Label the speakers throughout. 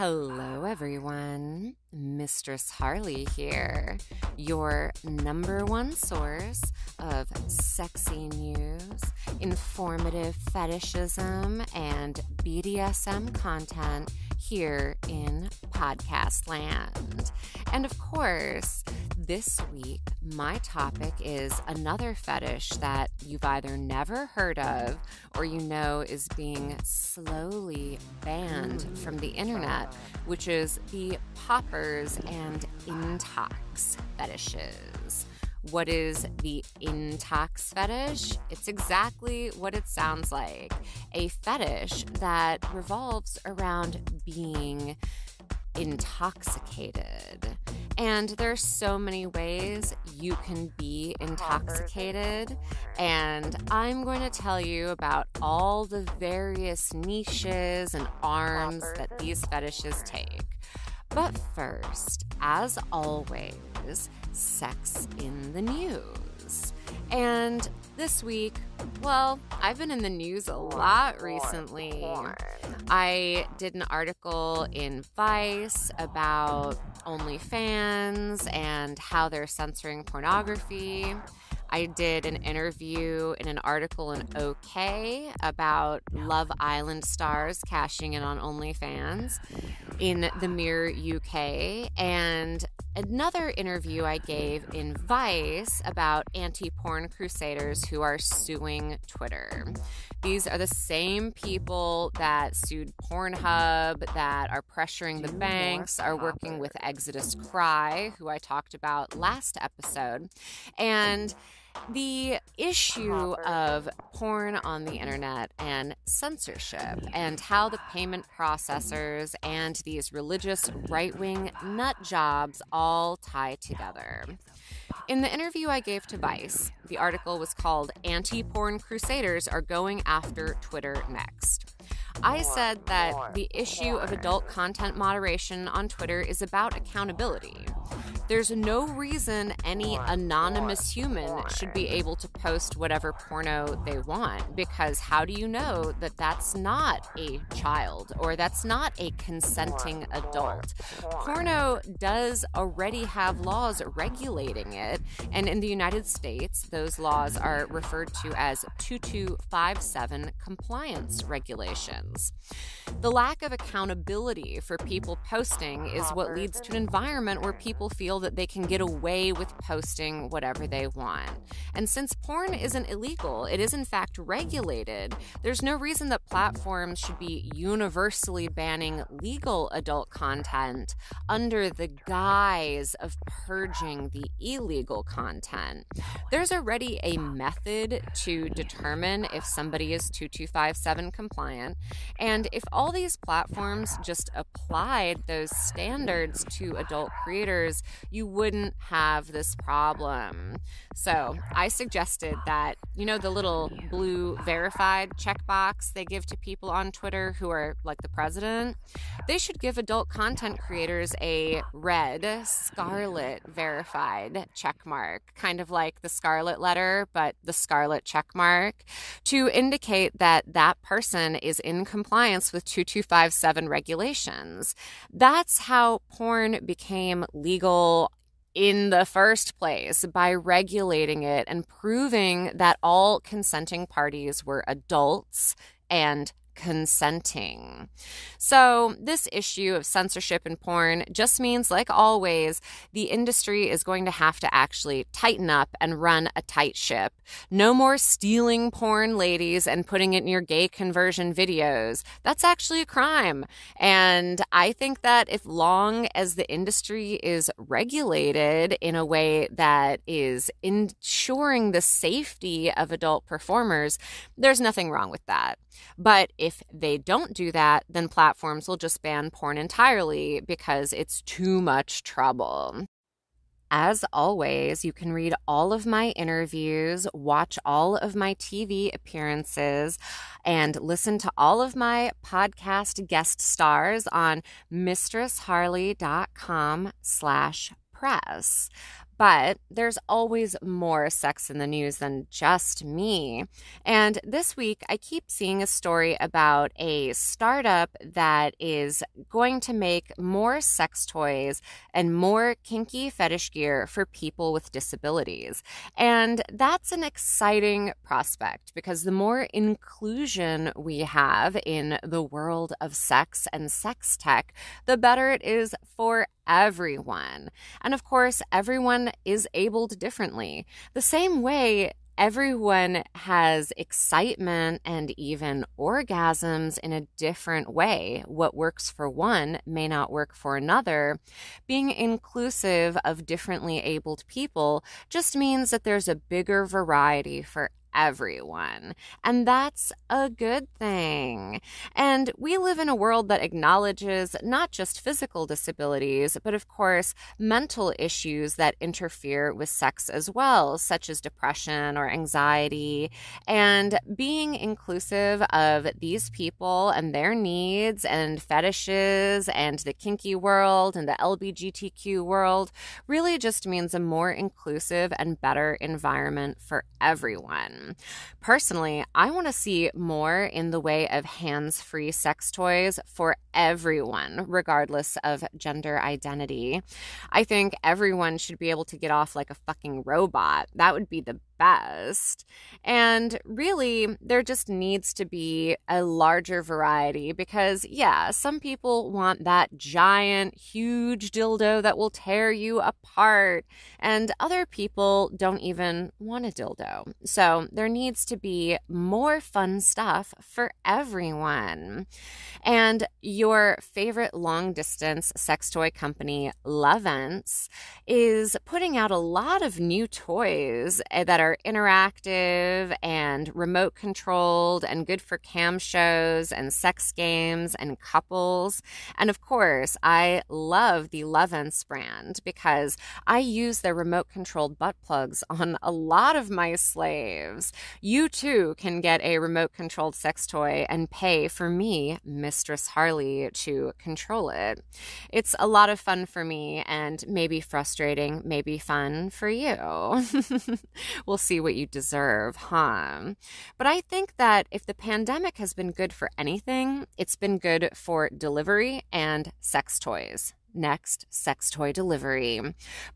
Speaker 1: Hello, everyone. Mistress Harley here, your number one source of sexy news, informative fetishism, and BDSM content here in podcast land. And of course, this week, my topic is another fetish that you've either never heard of or you know is being slowly banned from the internet, which is the poppers and intox fetishes. What is the intox fetish? It's exactly what it sounds like, a fetish that revolves around being intoxicated. And there's so many ways you can be intoxicated, and I'm going to tell you about all the various niches and arms that these fetishes take. But first, as always, sex in the news. And this week, well, I've been in the news a lot recently. I did an article in Vice about OnlyFans and how they're censoring pornography. I did an interview in an article in OK about Love Island stars cashing in on OnlyFans in the Mirror UK, and another interview I gave in Vice about anti-porn crusaders who are suing Twitter. These are the same people that sued Pornhub, that are pressuring the banks, are working with Exodus Cry, who I talked about last episode. And the issue of porn on the internet and censorship and how the payment processors and these religious right-wing nut jobs all tie together. In the interview I gave to Vice, the article was called "Anti-Porn Crusaders Are Going After Twitter Next." I said that the issue of adult content moderation on Twitter is about accountability. There's no reason any anonymous human should be able to post whatever porno they want, because how do you know that that's not a child or that's not a consenting adult? Porno does already have laws regulating it, and in the United States, those laws are referred to as 2257 compliance regulations. The lack of accountability for people posting is what leads to an environment where people feel that they can get away with posting whatever they want. And since porn isn't illegal, it is in fact regulated, there's no reason that platforms should be universally banning legal adult content under the guise of purging the illegal content. There's already a method to determine if somebody is 2257 compliant, and if all these platforms just applied those standards to adult creators, you wouldn't have this problem. So I suggested that, the little blue verified checkbox they give to people on Twitter who are like the president, they should give adult content creators a red scarlet verified checkmark, kind of like the scarlet letter, but the scarlet checkmark, to indicate that that person is in compliance with 2257 regulations. That's how porn became legal in the first place, by regulating it and proving that all consenting parties were adults and consenting. So this issue of censorship in porn just means, like always, the industry is going to have to actually tighten up and run a tight ship. No more stealing porn, ladies, and putting it in your gay conversion videos. That's actually a crime. And I think that if long as the industry is regulated in a way that is ensuring the safety of adult performers, there's nothing wrong with that. But if they don't do that, then platforms will just ban porn entirely because it's too much trouble. As always, you can read all of my interviews, watch all of my TV appearances, and listen to all of my podcast guest stars on mistressharley.com/press. But there's always more sex in the news than just me. And this week, I keep seeing a story about a startup that is going to make more sex toys and more kinky fetish gear for people with disabilities. And that's an exciting prospect because the more inclusion we have in the world of sex and sex tech, the better it is for everyone. And of course, everyone is abled differently. The same way everyone has excitement and even orgasms in a different way. What works for one may not work for another. Being inclusive of differently abled people just means that there's a bigger variety for everyone. And that's a good thing. And we live in a world that acknowledges not just physical disabilities, but of course, mental issues that interfere with sex as well, such as depression or anxiety. And being inclusive of these people and their needs and fetishes and the kinky world and the LGBTQ world really just means a more inclusive and better environment for everyone. Personally, I want to see more in the way of hands-free sex toys for everyone, regardless of gender identity. I think everyone should be able to get off like a fucking robot. That would be the best. And really, there just needs to be a larger variety because, yeah, some people want that giant, huge dildo that will tear you apart, and other people don't even want a dildo. So there needs to be more fun stuff for everyone. And your favorite long-distance sex toy company, Lovense, is putting out a lot of new toys that are interactive and remote controlled and good for cam shows and sex games and couples. And of course, I love the Lovense brand because I use their remote controlled butt plugs on a lot of my slaves. You too can get a remote controlled sex toy and pay for me, Mistress Harley, to control it. It's a lot of fun for me and maybe frustrating, maybe fun for you. We'll see what you deserve, huh? But I think that if the pandemic has been good for anything, it's been good for delivery and sex toys. Next, sex toy delivery.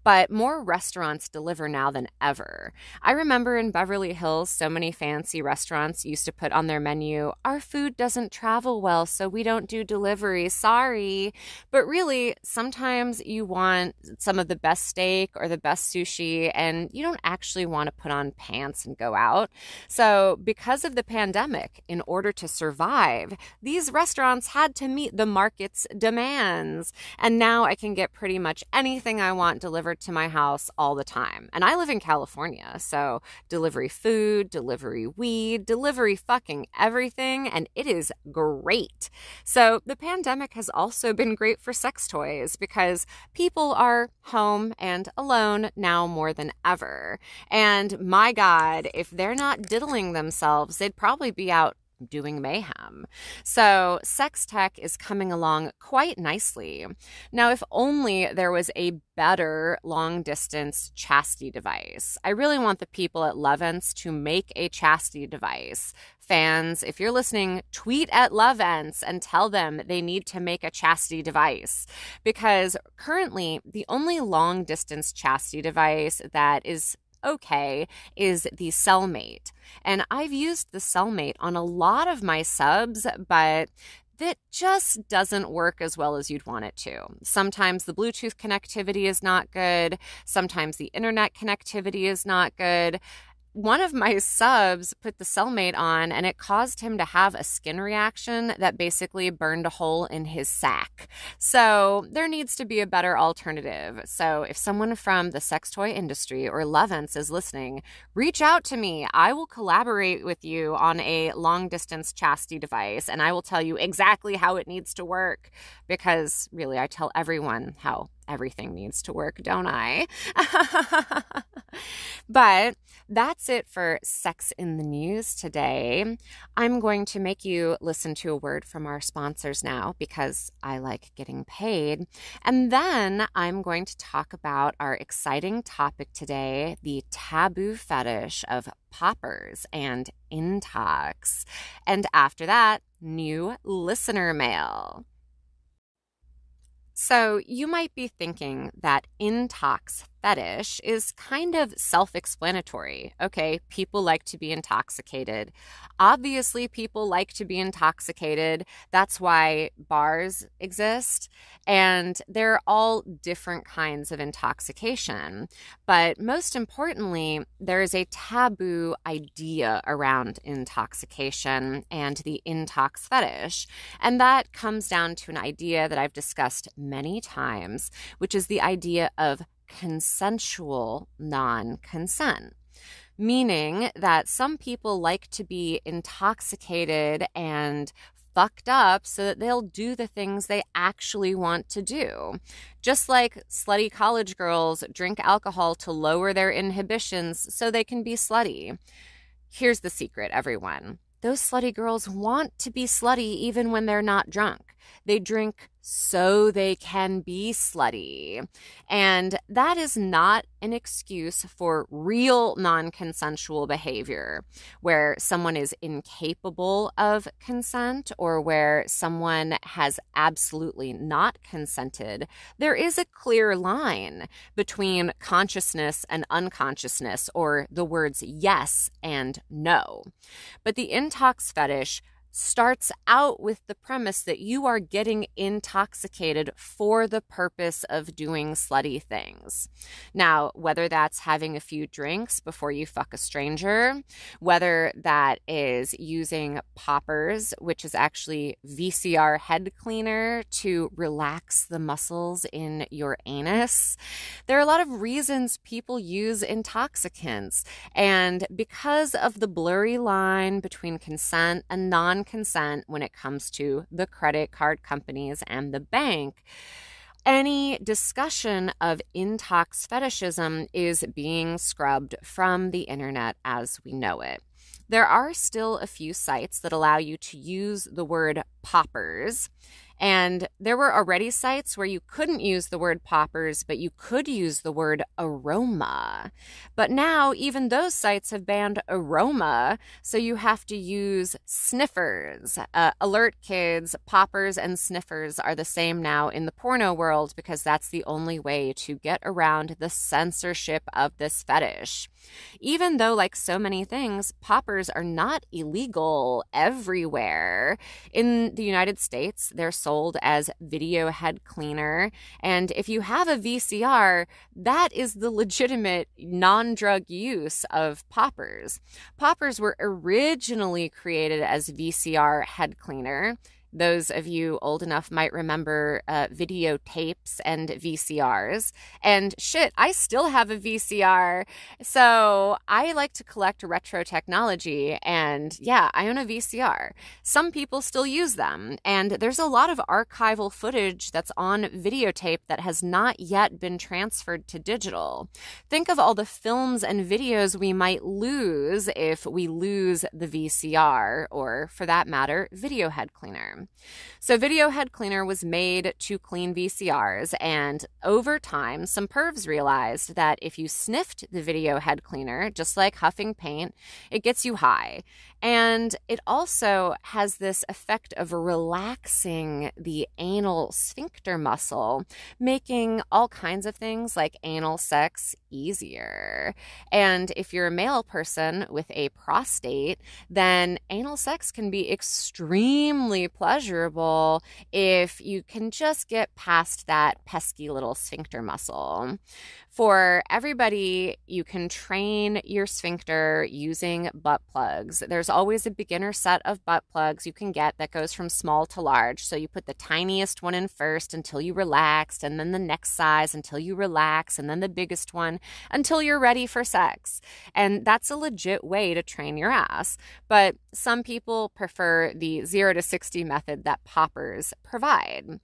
Speaker 1: But more restaurants deliver now than ever. I remember in Beverly Hills, so many fancy restaurants used to put on their menu, "Our food doesn't travel well, so we don't do delivery, sorry." But really, sometimes you want some of the best steak or the best sushi, and you don't actually want to put on pants and go out. So because of the pandemic, in order to survive, these restaurants had to meet the market's demands. And now I can get pretty much anything I want delivered to my house all the time. And I live in California, so delivery food, delivery weed, delivery fucking everything, and it is great. So the pandemic has also been great for sex toys because people are home and alone now more than ever. And my God, if they're not diddling themselves, they'd probably be out doing mayhem. So sex tech is coming along quite nicely. Now, if only there was a better long-distance chastity device. I really want the people at Lovense to make a chastity device. Fans, if you're listening, tweet at Lovense and tell them they need to make a chastity device. Because currently, the only long-distance chastity device that is okay is the Cellmate. And I've used the Cellmate on a lot of my subs, but that just doesn't work as well as you'd want it to. Sometimes the Bluetooth connectivity is not good. Sometimes the internet connectivity is not good. One of my subs put the Cellmate on and it caused him to have a skin reaction that basically burned a hole in his sack. So there needs to be a better alternative. So if someone from the sex toy industry or Lovense is listening, reach out to me. I will collaborate with you on a long distance chastity device and I will tell you exactly how it needs to work because really I tell everyone how everything needs to work, don't I? But that's it for Sex in the News today. I'm going to make you listen to a word from our sponsors now because I like getting paid. And then I'm going to talk about our exciting topic today, the taboo fetish of poppers and intox. And after that, new listener mail. So you might be thinking that intox fetish is kind of self-explanatory. Okay, people like to be intoxicated. Obviously, people like to be intoxicated. That's why bars exist. And they're all different kinds of intoxication. But most importantly, there is a taboo idea around intoxication and the intox fetish. And that comes down to an idea that I've discussed many times, which is the idea of consensual non-consent. Meaning that some people like to be intoxicated and fucked up so that they'll do the things they actually want to do. Just like slutty college girls drink alcohol to lower their inhibitions so they can be slutty. Here's the secret, everyone. Those slutty girls want to be slutty even when they're not drunk. They drink so they can be slutty. And that is not an excuse for real non-consensual behavior, where someone is incapable of consent or where someone has absolutely not consented. There is a clear line between consciousness and unconsciousness, or the words yes and no. But the intox fetish starts out with the premise that you are getting intoxicated for the purpose of doing slutty things. Now, whether that's having a few drinks before you fuck a stranger, whether that is using poppers, which is actually VCR head cleaner to relax the muscles in your anus. There are a lot of reasons people use intoxicants, and because of the blurry line between consent and non-consent when it comes to the credit card companies and the bank, any discussion of intox fetishism is being scrubbed from the internet as we know it. There are still a few sites that allow you to use the word poppers. And there were already sites where you couldn't use the word poppers, but you could use the word aroma. But now even those sites have banned aroma, so you have to use sniffers. Alert kids, poppers and sniffers are the same now in the porno world because that's the only way to get around the censorship of this fetish. Even though, like so many things, poppers are not illegal everywhere. In the United States, they're sold as video head cleaner. And if you have a VCR, that is the legitimate non-drug use of poppers. Poppers were originally created as VCR head cleaner. Those of you old enough might remember videotapes and VCRs. And shit, I still have a VCR. So I like to collect retro technology. And yeah, I own a VCR. Some people still use them. And there's a lot of archival footage that's on videotape that has not yet been transferred to digital. Think of all the films and videos we might lose if we lose the VCR, or for that matter, video head cleaner. So video head cleaner was made to clean VCRs, and over time, some pervs realized that if you sniffed the video head cleaner, just like huffing paint, it gets you high. And it also has this effect of relaxing the anal sphincter muscle, making all kinds of things like anal sex easier. And if you're a male person with a prostate, then anal sex can be extremely pleasurable if you can just get past that pesky little sphincter muscle. For everybody, you can train your sphincter using butt plugs. There's always a beginner set of butt plugs you can get that goes from small to large. So you put the tiniest one in first until you relaxed, and then the next size until you relax, and then the biggest one until you're ready for sex. And that's a legit way to train your ass. But some people prefer the 0 to 60 method that poppers provide.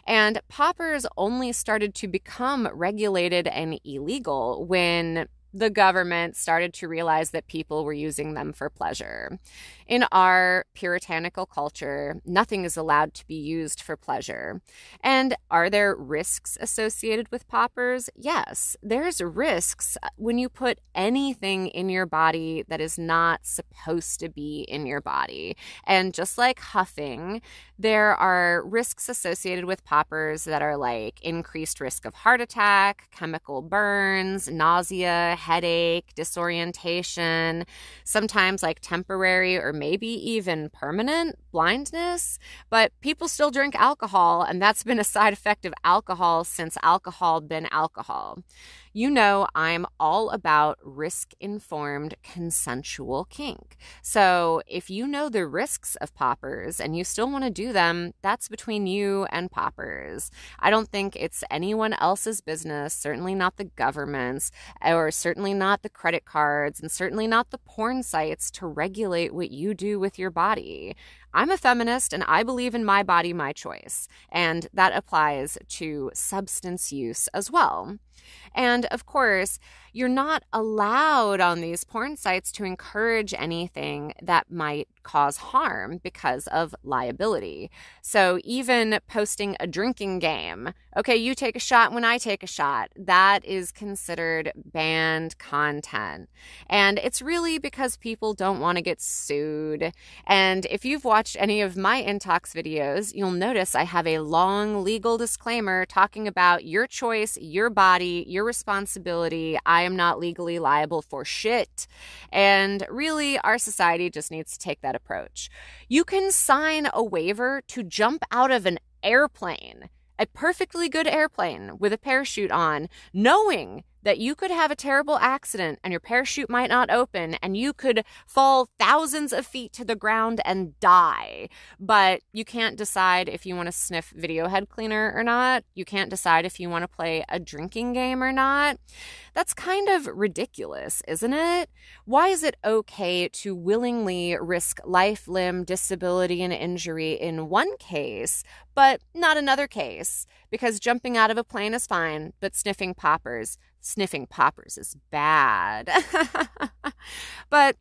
Speaker 1: And poppers only started to become regulated and illegal when the government started to realize that people were using them for pleasure. In our puritanical culture, nothing is allowed to be used for pleasure. And are there risks associated with poppers? Yes, there's risks when you put anything in your body that is not supposed to be in your body. And just like huffing, there are risks associated with poppers that are like increased risk of heart attack, chemical burns, nausea, headache, disorientation, sometimes like temporary or maybe even permanent blindness. But people still drink alcohol, and that's been a side effect of alcohol since alcohol been alcohol. You know, I'm all about risk-informed consensual kink. So if you know the risks of poppers and you still want to do them, that's between you and poppers. I don't think it's anyone else's business, certainly not the government's, or certainly not the credit cards, and certainly not the porn sites to regulate what you do with your body. I'm a feminist and I believe in my body, my choice. And that applies to substance use as well. And of course, you're not allowed on these porn sites to encourage anything that might cause harm because of liability. So even posting a drinking game, okay, you take a shot when I take a shot, that is considered banned content. And it's really because people don't want to get sued. And if you've watched any of my Intox videos, you'll notice I have a long legal disclaimer talking about your choice, your body, your responsibility. I am not legally liable for shit. And really, our society just needs to take that approach. You can sign a waiver to jump out of an airplane, a perfectly good airplane with a parachute on, knowing that you could have a terrible accident and your parachute might not open and you could fall thousands of feet to the ground and die. But you can't decide if you want to sniff video head cleaner or not. You can't decide if you want to play a drinking game or not. That's kind of ridiculous, isn't it? Why is it okay to willingly risk life, limb, disability, and injury in one case, but not another case? Because jumping out of a plane is fine, but sniffing poppers is bad. But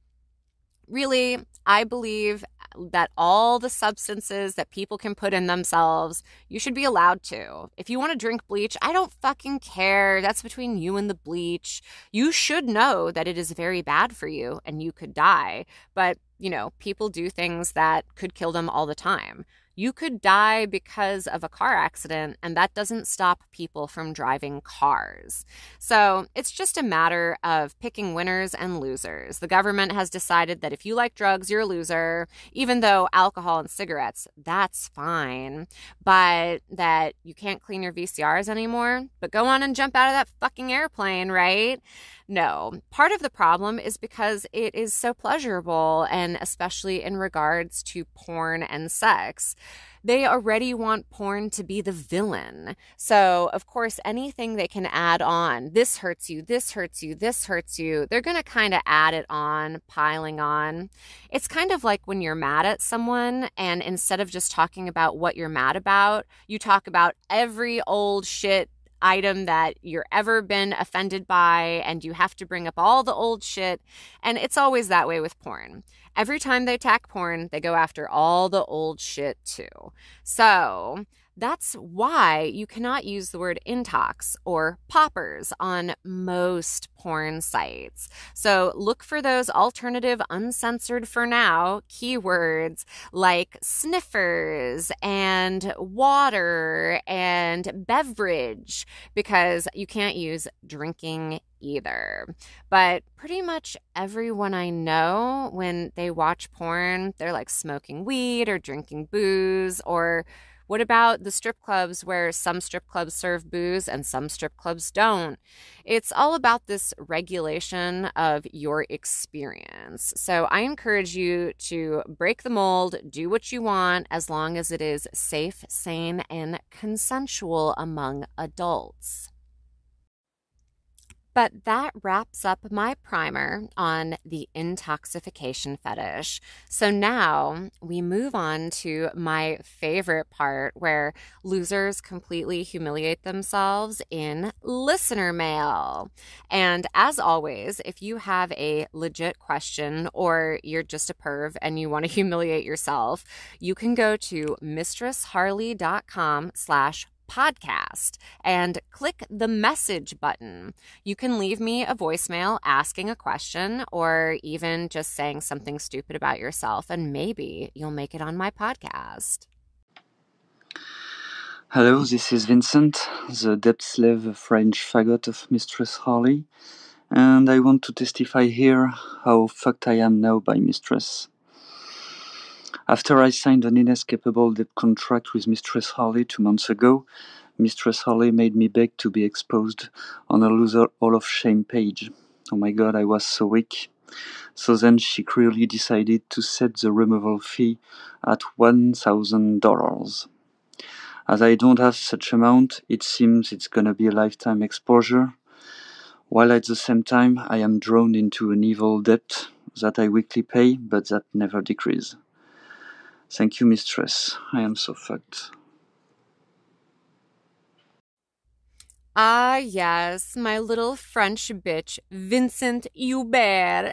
Speaker 1: really, I believe that all the substances that people can put in themselves, you should be allowed to. If you want to drink bleach, I don't fucking care. That's between you and the bleach. You should know that it is very bad for you and you could die. But, you know, people do things that could kill them all the time. You could die because of a car accident, and that doesn't stop people from driving cars. So it's just a matter of picking winners and losers. The government has decided that if you like drugs, you're a loser, even though alcohol and cigarettes, that's fine. But that you can't clean your VCRs anymore, but go on and jump out of that fucking airplane, right? No, part of the problem is because it is so pleasurable, and especially in regards to porn and sex. They already want porn to be the villain. So, of course, anything they can add on, this hurts you, this hurts you, this hurts you, they're going to kind of add it on, piling on. It's kind of like when you're mad at someone, and instead of just talking about what you're mad about, you talk about every old shit item that you're ever been offended by, and you have to bring up all the old shit. And it's always that way with porn. Every time they attack porn, they go after all the old shit too. So that's why you cannot use the word intox or poppers on most porn sites. So look for those alternative, uncensored for now, keywords like sniffers and water and beverage, because you can't use drinking either. But pretty much everyone I know, when they watch porn, they're like smoking weed or drinking booze or What about the strip clubs where some strip clubs serve booze and some strip clubs don't? It's all about this regulation of your experience. So I encourage you to break the mold, do what you want, as long as it is safe, sane, and consensual among adults. But that wraps up my primer on the intoxication fetish. So now we move on to my favorite part where losers completely humiliate themselves in listener mail. And as always, if you have a legit question or you're just a perv and you want to humiliate yourself, you can go to mistressharley.com/podcast and click the message button. You can leave me a voicemail asking a question or even just saying something stupid about yourself, and maybe you'll make it on my podcast.
Speaker 2: Hello, this is Vincent, the debt slave French faggot of Mistress Harley, and I want to testify here how fucked I am now by Mistress. After I signed an inescapable debt contract with Mistress Harley 2 months ago, Mistress Harley made me beg to be exposed on a loser Hall of Shame page. Oh my god, I was so weak. So then she cruelly decided to set the removal fee at $1,000. As I don't have such amount, it seems it's gonna be a lifetime exposure, while at the same time I am drawn into an evil debt that I weekly pay, but that never decrease. Thank you, Mistress. I am so fucked.
Speaker 1: Ah, yes, my little French bitch, Vincent Hubert.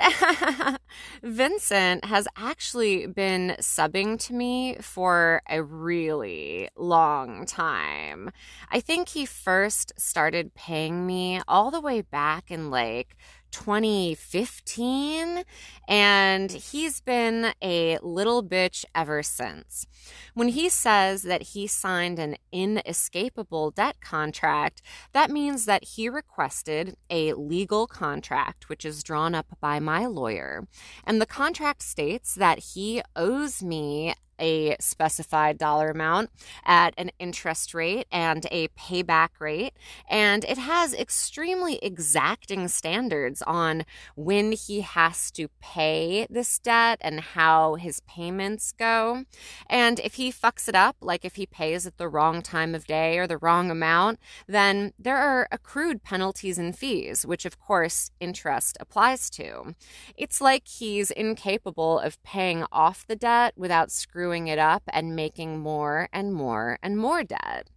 Speaker 1: Vincent has actually been subbing to me for a really long time. I think he first started paying me all the way back in like 2015, and he's been a little bitch ever since. When he says that he signed an inescapable debt contract, that means that he requested a legal contract, which is drawn up by my lawyer. And the contract states that he owes me a specified dollar amount at an interest rate and a payback rate. And it has extremely exacting standards on when he has to pay this debt and how his payments go. And if he fucks it up, like if he pays at the wrong time of day or the wrong amount, then there are accrued penalties and fees, which of course interest applies to. It's like he's incapable of paying off the debt without screwing it up and making more and more and more debt.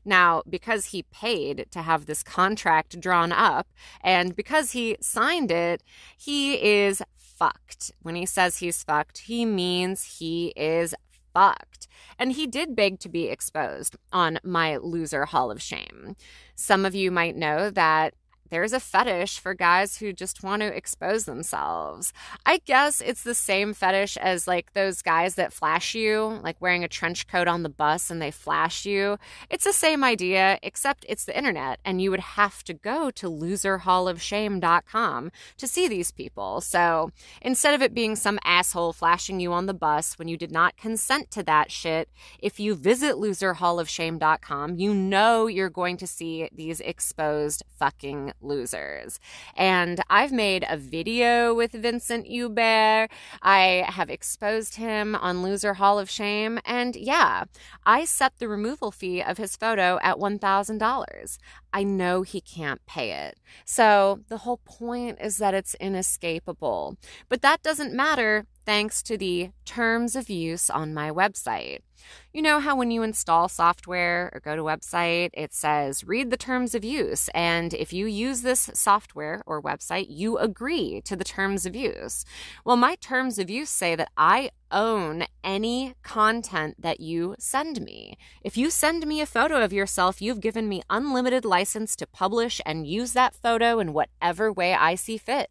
Speaker 1: Now, because he paid to have this contract drawn up and because he signed it, he is fucked. When he says he's fucked, he means he is fucked. And he did beg to be exposed on my loser Hall of Shame. Some of you might know that there's a fetish for guys who just want to expose themselves. I guess it's the same fetish as like those guys that flash you, like wearing a trench coat on the bus and they flash you. It's the same idea, except it's the internet, and you would have to go to loserhallofshame.com to see these people. So instead of it being some asshole flashing you on the bus when you did not consent to that shit, if you visit loserhallofshame.com, you know you're going to see these exposed fucking losers. And I've made a video with Vincent Hubert. I have exposed him on Loser Hall of Shame. And yeah, I set the removal fee of his photo at $1,000. I know he can't pay it. So the whole point is that it's inescapable. But that doesn't matter thanks to the terms of use on my website. You know how when you install software or go to a website, it says, read the terms of use. And if you use this software or website, you agree to the terms of use. Well, my terms of use say that I own any content that you send me. If you send me a photo of yourself, you've given me unlimited license to publish and use that photo in whatever way I see fit.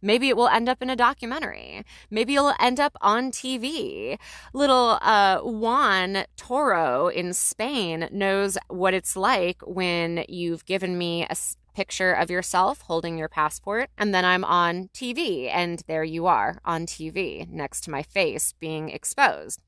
Speaker 1: Maybe it will end up in a documentary. Maybe it'll end up on TV. Little Juan Toro in Spain knows what it's like when you've given me a picture of yourself holding your passport, and then I'm on TV, and there you are on TV next to my face being exposed.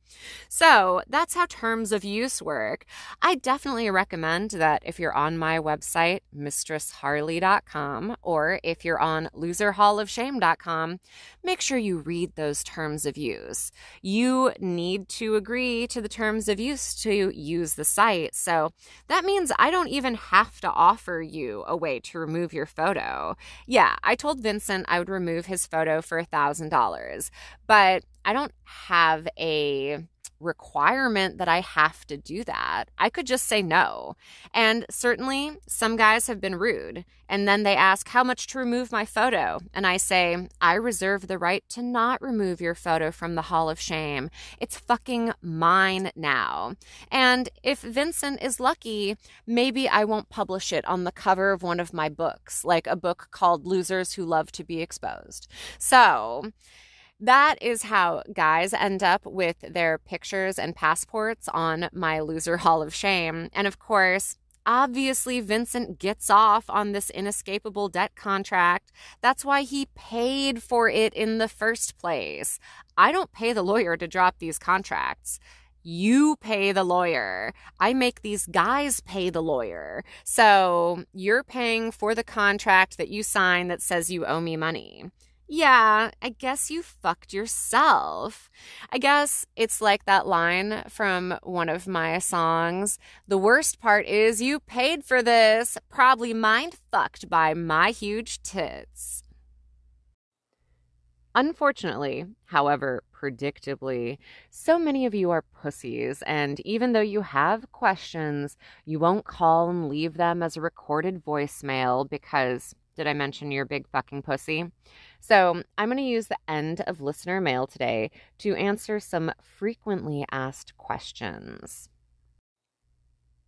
Speaker 1: So that's how terms of use work. I definitely recommend that if you're on my website, mistressharley.com, or if you're on loserhallofshame.com, make sure you read those terms of use. You need to agree to the terms of use to use the site. So that means I don't even have to offer you a way to remove your photo. Yeah, I told Vincent I would remove his photo for $1,000, but I don't have a requirement that I have to do that. I could just say no. And certainly some guys have been rude. And then they ask how much to remove my photo. And I say, I reserve the right to not remove your photo from the Hall of Shame. It's fucking mine now. And if Vincent is lucky, maybe I won't publish it on the cover of one of my books, like a book called Losers Who Love to Be Exposed. So that is how guys end up with their pictures and passports on my Loser Hall of Shame. And of course, obviously, Vincent gets off on this inescapable debt contract. That's why he paid for it in the first place. I don't pay the lawyer to drop these contracts. You pay the lawyer. I make these guys pay the lawyer. So you're paying for the contract that you sign that says you owe me money. Yeah, I guess you fucked yourself. I guess it's like that line from one of my songs. The worst part is you paid for this, probably mind fucked by my huge tits. Unfortunately, however, predictably, so many of you are pussies, and even though you have questions, you won't call and leave them as a recorded voicemail because, did I mention you're a big fucking pussy? So I'm going to use the end of listener mail today to answer some frequently asked questions.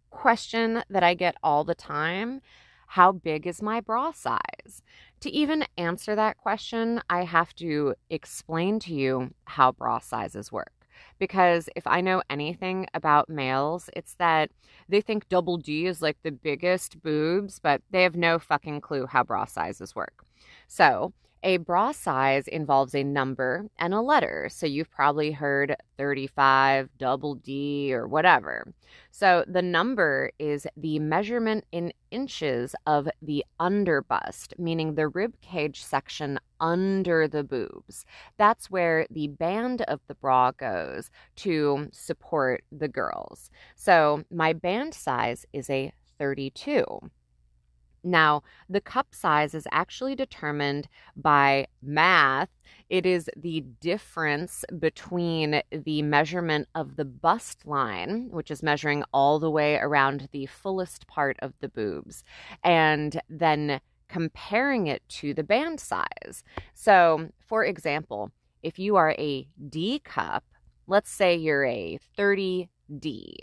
Speaker 1: Question that I get all the time: how big is my bra size? To even answer that question, I have to explain to you how bra sizes work. Because if I know anything about males, it's that they think double D is like the biggest boobs, but they have no fucking clue how bra sizes work. So a bra size involves a number and a letter. So you've probably heard 35, double D, or whatever. So the number is the measurement in inches of the underbust, meaning the rib cage section under the boobs. That's where the band of the bra goes to support the girls. So my band size is a 32. Now, the cup size is actually determined by math. It is the difference between the measurement of the bust line, which is measuring all the way around the fullest part of the boobs, and then comparing it to the band size. So, for example, if you are a D cup, let's say you're a 30D,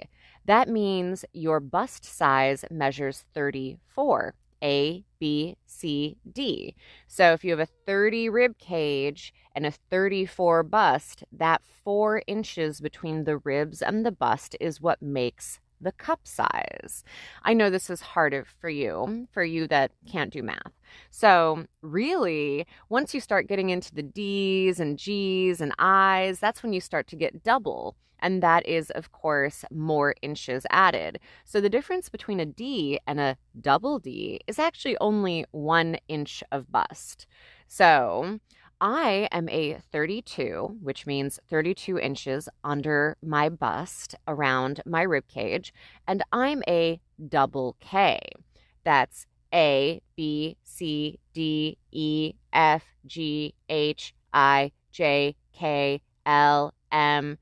Speaker 1: that means your bust size measures 34. A, B, C, D. So if you have a 30 rib cage and a 34 bust, that 4 inches between the ribs and the bust is what makes the cup size. I know this is harder for you that can't do math. So really, once you start getting into the D's and G's and I's, that's when you start to get double. And that is, of course, more inches added. So the difference between a D and a double D is actually only 1 inch of bust. So I am a 32, which means 32 inches under my bust around my rib cage, and I'm a double K. That's A, B, C, D, E, F, G, H, I, J, K, L, M.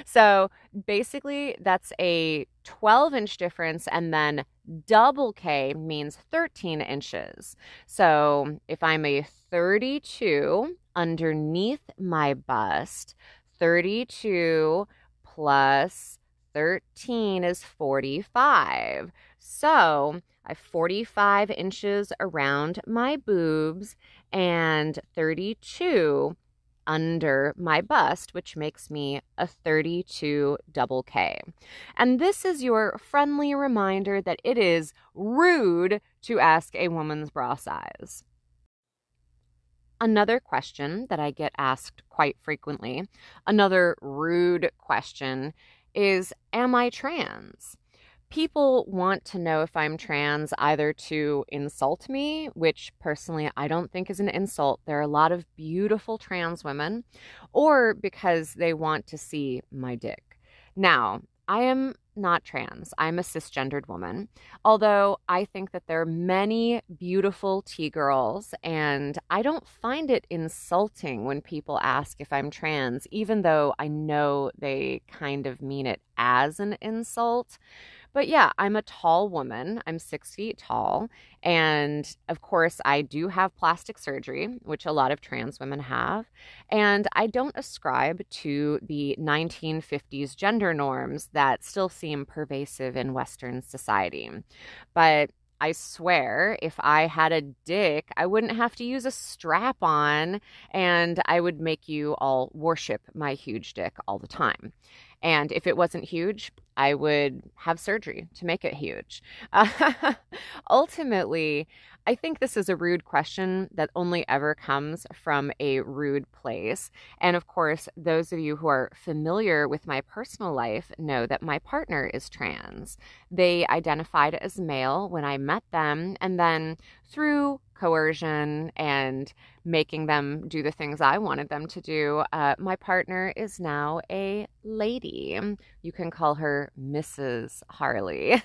Speaker 1: So basically that's a 12-inch difference, and then double K means 13 inches. So if I'm a 32 underneath my bust, 32 plus 13 is 45. So I have 45 inches around my boobs and 32 under my bust, which makes me a 32 double K. And this is your friendly reminder that it is rude to ask a woman's bra size. Another question that I get asked quite frequently, another rude question, is, am I trans? People want to know if I'm trans either to insult me, which personally I don't think is an insult. There are a lot of beautiful trans women, or because they want to see my dick. Now, I am not trans. I'm a cisgendered woman, although I think that there are many beautiful T-girls, and I don't find it insulting when people ask if I'm trans, even though I know they kind of mean it as an insult. But yeah, I'm a tall woman. I'm 6 feet tall. And of course, I do have plastic surgery, which a lot of trans women have. And I don't ascribe to the 1950s gender norms that still seem pervasive in Western society. But I swear, if I had a dick, I wouldn't have to use a strap on, and I would make you all worship my huge dick all the time. And if it wasn't huge, I would have surgery to make it huge. Ultimately, I think this is a rude question that only ever comes from a rude place. And of course, those of you who are familiar with my personal life know that my partner is trans. They identified as male when I met them, and then through coercion and making them do the things I wanted them to do, my partner is now a lady. You can call her Mrs. Harley.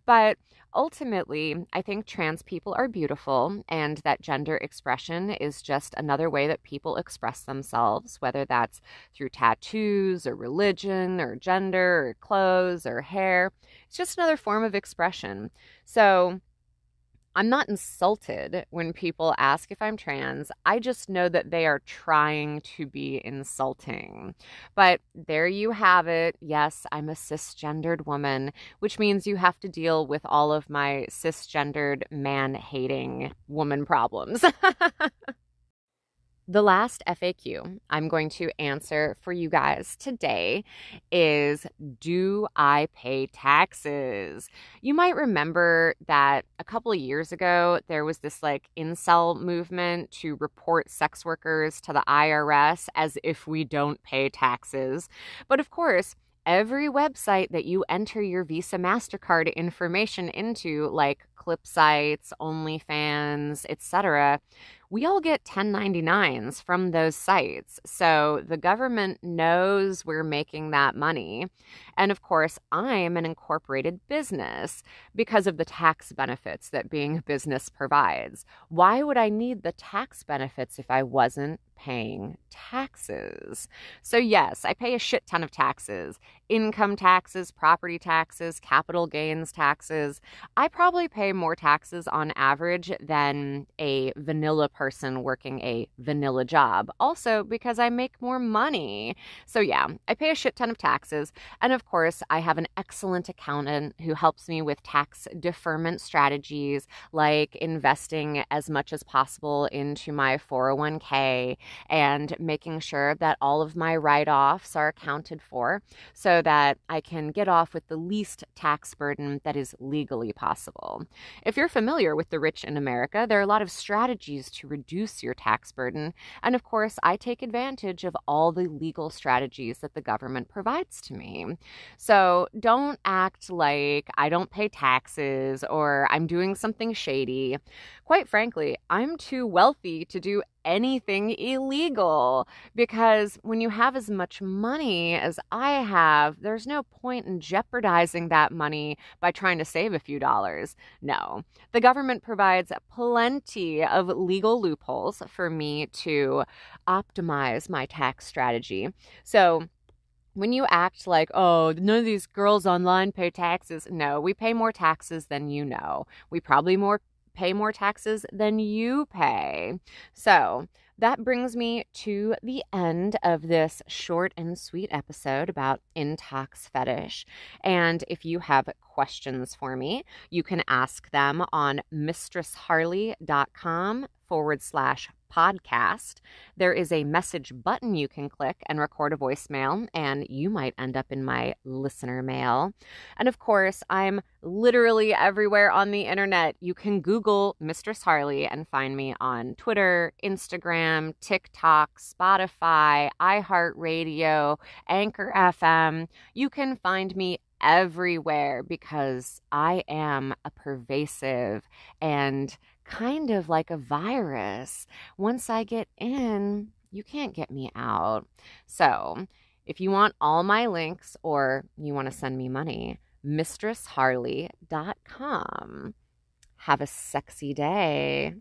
Speaker 1: But ultimately, I think trans people are beautiful, and that gender expression is just another way that people express themselves, whether that's through tattoos or religion or gender or clothes or hair. It's just another form of expression. So I'm not insulted when people ask if I'm trans. I just know that they are trying to be insulting. But there you have it. Yes, I'm a cisgendered woman, which means you have to deal with all of my cisgendered man-hating woman problems. The last FAQ I'm going to answer for you guys today is, do I pay taxes? You might remember that a couple of years ago, there was this like incel movement to report sex workers to the IRS as if we don't pay taxes. But of course, every website that you enter your Visa MasterCard information into, like clip sites, OnlyFans, etc., we all get 1099s from those sites. So the government knows we're making that money. And of course, I'm an incorporated business because of the tax benefits that being a business provides. Why would I need the tax benefits if I wasn't paying taxes? So yes, I pay a shit ton of taxes. Income taxes, property taxes, capital gains taxes. I probably pay more taxes on average than a vanilla person working a vanilla job. Also because I make more money. So yeah, I pay a shit ton of taxes. And of course, I have an excellent accountant who helps me with tax deferment strategies, like investing as much as possible into my 401k and making sure that all of my write-offs are accounted for so that I can get off with the least tax burden that is legally possible. If you're familiar with the rich in America, there are a lot of strategies to reduce your tax burden. And of course, I take advantage of all the legal strategies that the government provides to me. So don't act like I don't pay taxes or I'm doing something shady. Quite frankly, I'm too wealthy to do anything illegal, because when you have as much money as I have, there's no point in jeopardizing that money by trying to save a few dollars. No, the government provides plenty of legal loopholes for me to optimize my tax strategy. So when you act like, oh, none of these girls online pay taxes, no, we pay more taxes than you know. We probably pay more taxes than you pay. So that brings me to the end of this short and sweet episode about Intox fetish. And if you have questions for me, you can ask them on mistressharley.com podcast. There is a message button you can click and record a voicemail, and you might end up in my listener mail. And of course, I'm literally everywhere on the internet. You can Google Mistress Harley and find me on Twitter, Instagram, TikTok, Spotify, iHeartRadio, Anchor FM. You can find me everywhere because I am a pervasive and kind of like a virus. Once I get in, you can't get me out. So if you want all my links or you want to send me money, mistressharley.com. Have a sexy day.